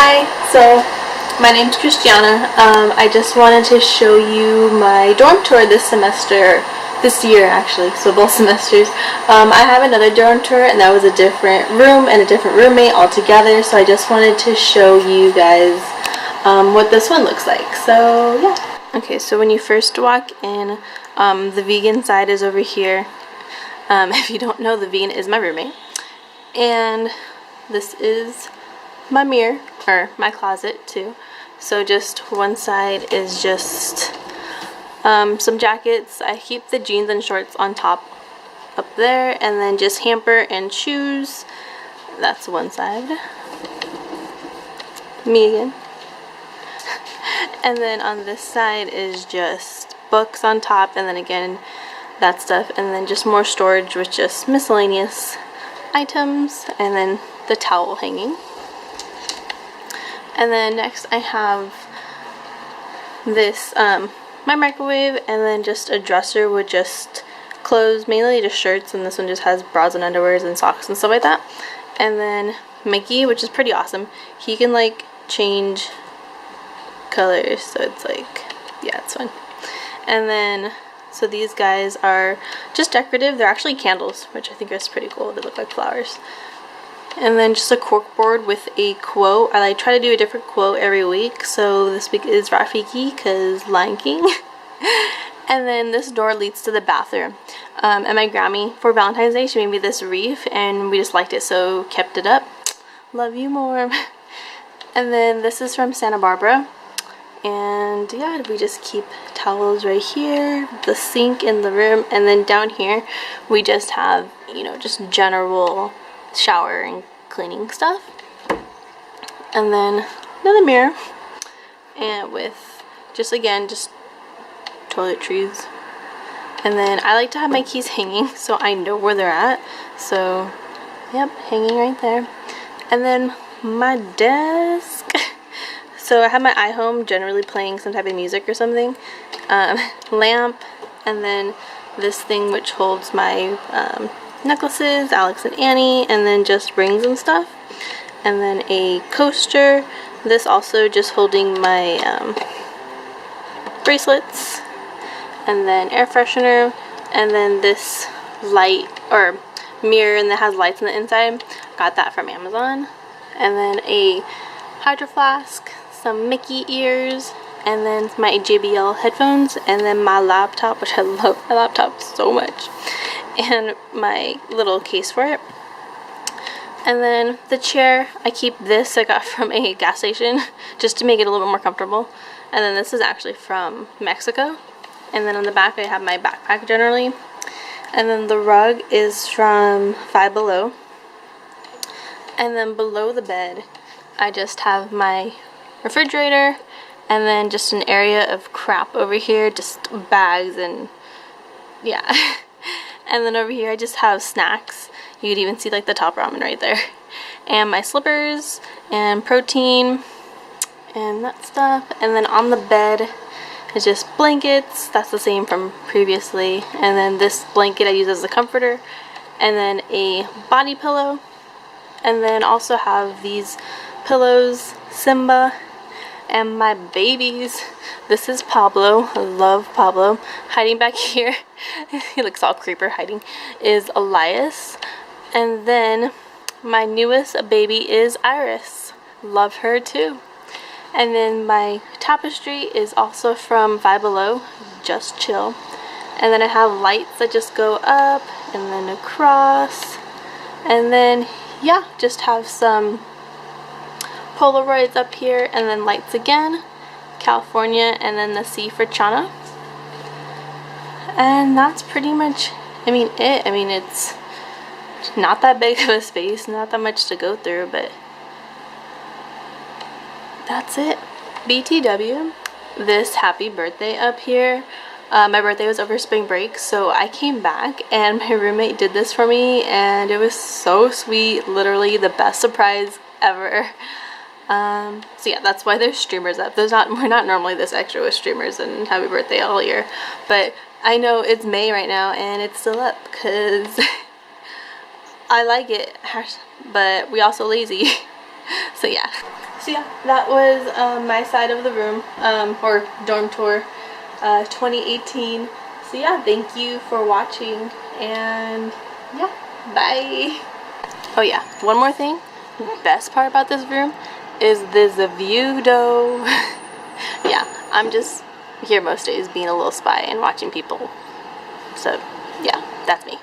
Hi, so my name's Christiana. I just wanted to show you my dorm tour this year actually, so both semesters. I have another dorm tour and that was a different room and a different roommate altogether, so I just wanted to show you guys what this one looks like. So yeah. Okay, so when you first walk in, the vegan side is over here. If you don't know, the vegan is my roommate. And this is my mirror, or my closet too. So just one side is just some jackets. I keep the jeans and shorts on top up there, and then just hamper and shoes. That's one side. Me again. And then on this side is just books on top, and then again that stuff, and then just more storage with just miscellaneous items, and then the towel hanging. And then next I have this my microwave, and then just a dresser with just clothes, mainly just shirts, and this one just has bras and underwears and socks and stuff like that. And then Mickey, which is pretty awesome, he can like change colors, so it's like, yeah, it's fun. And then so these guys are just decorative. They're actually candles, which I think is pretty cool. They look like flowers. And then just a cork board with a quote. I like try to do a different quote every week. So this week is Rafiki because Lion King. And then this door leads to the bathroom. And my Grammy for Valentine's Day, she made me this wreath, and we just liked it, so kept it up. Love you more. And then this is from Santa Barbara. And yeah, we just keep towels right here, the sink in the room, and then down here we just have, you know, just general shower and cleaning stuff. And then another mirror, and with just again just toiletries. And then I like to have my keys hanging so I know where they're at, so yep, hanging right there. And then my desk. So I have my iHome generally playing some type of music or something, lamp, and then this thing which holds my necklaces, Alex and Annie, and then just rings and stuff, and then a coaster. This also just holding my bracelets, and then air freshener, and then this light or mirror, and that has lights on the inside. Got that from Amazon. And then a hydro flask, some Mickey ears, and then my JBL headphones, and then my laptop, which I love my laptop so much, and my little case for it. And then the chair, I keep this, I got from a gas station just to make it a little bit more comfortable. And then this is actually from Mexico. And then on the back I have my backpack generally. And then the rug is from Five Below. And then below the bed I just have my refrigerator, and then just an area of crap over here, just bags and yeah. And then over here I just have snacks. You could even see like the top ramen right there, and my slippers and protein and that stuff. And then on the bed is just blankets. That's the same from previously. And then this blanket I use as a comforter, and then a body pillow. And then also have these pillows, Simba, and my babies. This is Pablo. I love Pablo. Hiding back here, he looks all creeper hiding, is Elias. And then my newest baby is Iris. Love her too. And then my tapestry is also from Five Below, Just Chill. And then I have lights that just go up and then across. And then yeah, just have some Polaroids up here, and then lights again, California, and then the C for Chana. And that's pretty much, it. It's not that big of a space, not that much to go through, but that's it. BTW, this happy birthday up here. My birthday was over spring break, so I came back and my roommate did this for me, and it was so sweet. Literally the best surprise ever. So yeah, that's why there's streamers up. We're not normally this extra with streamers and happy birthday all year, but I know it's May right now and it's still up because I like it, but we also lazy. So yeah. So yeah, that was my side of the room, or dorm tour 2018. So yeah, thank you for watching, and yeah, bye. Oh yeah, one more thing. Best part about this room is this view though. Yeah, I'm just here most days being a little spy and watching people. So yeah, that's me.